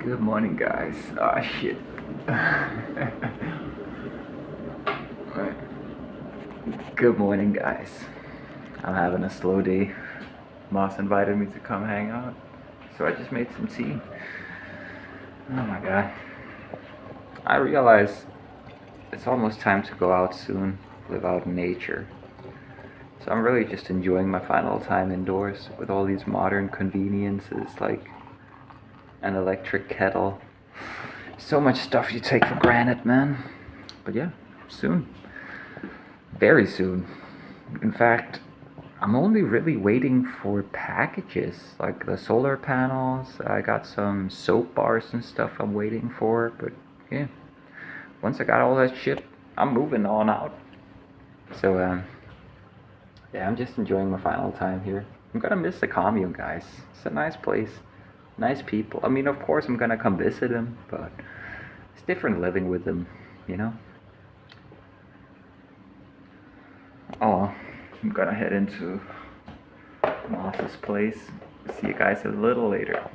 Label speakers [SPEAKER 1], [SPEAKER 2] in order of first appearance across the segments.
[SPEAKER 1] Good morning, guys. Ah, shit. Right. Good morning, guys. I'm having a slow day. Moss invited me to come hang out, so I just made some tea. Oh my god. I realize it's almost time to go out soon, live out in nature. So I'm really just enjoying my final time indoors with all these modern conveniences like an electric kettle. So much stuff you take for granted, man. But yeah, soon. Very soon. In fact, I'm only really waiting for packages like the solar panels. I got some soap bars and stuff I'm waiting for, but yeah, once I got all that shit, I'm moving on out. So, yeah, I'm just enjoying my final time here. I'm gonna miss the commune, guys. It's a nice place, nice people. I mean, of course, I'm gonna come visit them, but it's different living with them, you know? Oh, I'm gonna head into Moss's place. See you guys a little later.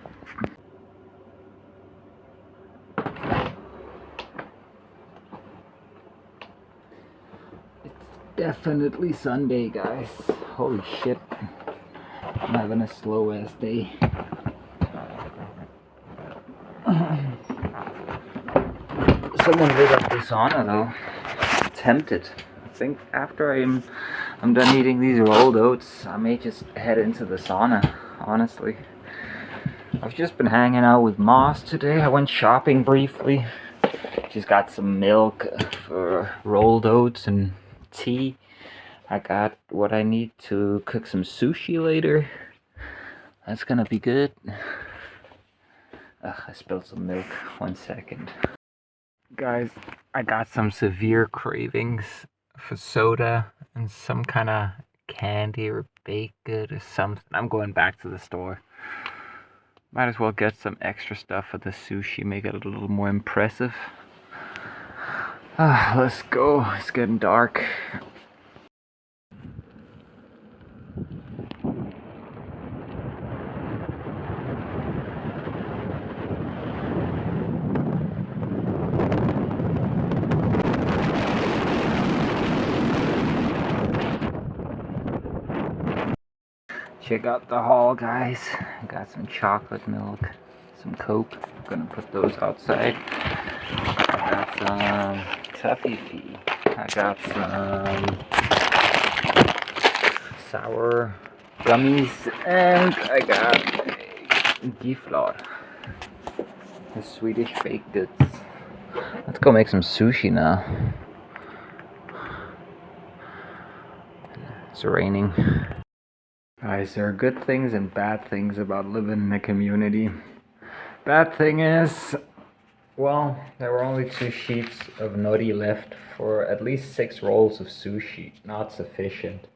[SPEAKER 1] It's definitely Sunday, guys. Holy shit. I'm having a slow ass day. Someone lit up the sauna though. I'm tempted. I think after I'm done eating these rolled oats, I may just head into the sauna, honestly. I've just been hanging out with Moss today. I went shopping briefly. She's got some milk for rolled oats and tea. I got what I need to cook some sushi later. That's gonna be good. Ugh, I spilled some milk. 1 second. Guys, I got some severe cravings for soda and some kind of candy or baked good or something. I'm going back to the store. Might as well get some extra stuff for the sushi, make it a little more impressive. Let's go. It's getting dark. Check out the haul, guys. Got some chocolate milk, some Coke. I'm gonna put those outside. I got some toffee. I got some sour gummies, and I got a giflar, the Swedish baked goods. Let's go make some sushi now. It's raining. Guys, there are good things and bad things about living in a community. Bad thing is, well, there were only 2 sheets of nori left for at least 6 rolls of sushi. Not sufficient.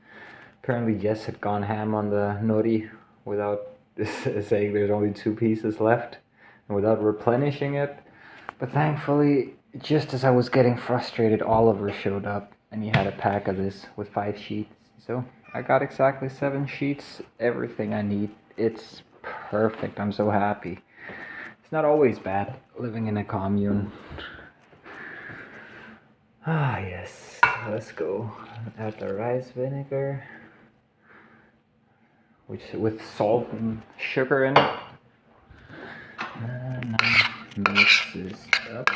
[SPEAKER 1] Apparently Jess had gone ham on the nori without saying there's only 2 pieces left and without replenishing it. But thankfully, just as I was getting frustrated, Oliver showed up and he had a pack of this with 5 sheets. So I got exactly 7 sheets, everything I need. It's perfect. I'm so happy. It's not always bad living in a commune. Ah, yes. Let's go. Add the rice vinegar, which with salt and sugar in it. And now mix this up.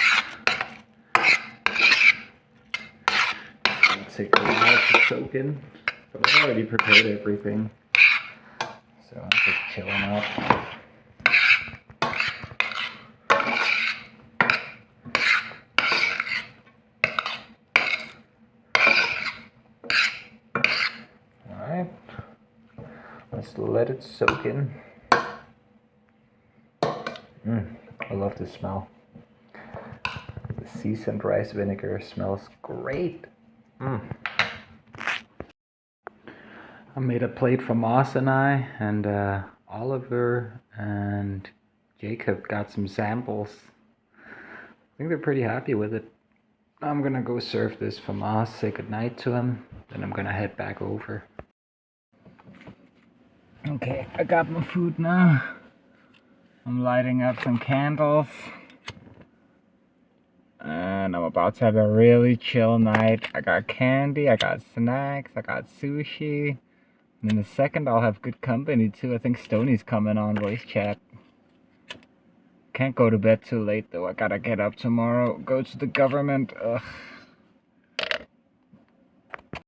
[SPEAKER 1] It'll take a while to soak in, but I've already prepared everything, so I'm just chilling out. Alright, let's let it soak in. I love the smell. The seasoned rice vinegar smells great. I made a plate for Moss and I, and Oliver and Jacob got some samples. I think they're pretty happy with it. I'm gonna go serve this for Moss, say goodnight to him, then I'm gonna head back over. Okay, I got my food now. I'm lighting up some candles. And I'm about to have a really chill night. I got candy, I got snacks, I got sushi. And in a second I'll have good company too. I think Stoney's coming on voice chat. Can't go to bed too late though. I gotta get up tomorrow, go to the government. Ugh.